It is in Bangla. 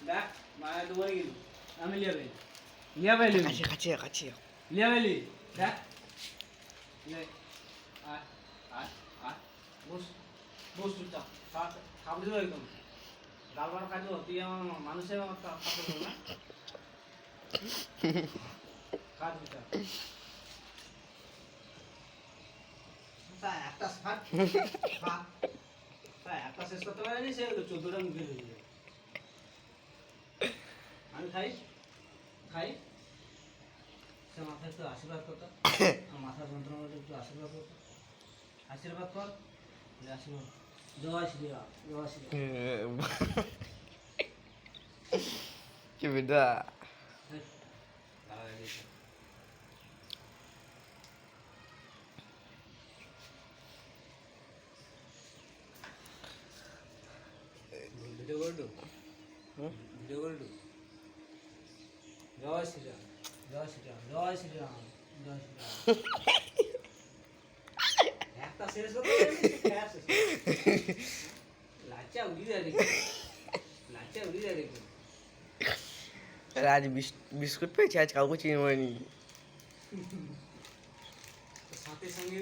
দেখ মায়ের দুবারে গেল আমি লিয়া ভাই কাছে লিয়া ভাই দেখ লে আয় আয় আয় বস বস চুপচাপ খাবি তো একদম গালবার খাই তো তুই আমার মানুষের আমার খাতে পারবো না খা চুপচাপ একটা স্মার্ট খা একটা শেষ করতে পারেনি সে 14টা মুখে হয়ে যাবে আমি খাই সে মাথায় একটু আশীর্বাদ করতো মাথা যন্ত্রণা করতে একটু আশীর্বাদ করতো আশীর্বাদ কর আশীর্বাদ জয় শ্রীরাম জয় শ্রীরাম কি বেটা ভিডিও করে দো ভিডিও করে দো জয় শ্রীরাম জয় শ্রীরাম জয় শ্রীরাম জয় শ্রীরাম একটা শেষ করতে লাচ্চা উড়ি যায় দেখি আজ বিস্কুট পেয়েছি আজ কাউকে চিনি হয়নি সাথে সঙ্গে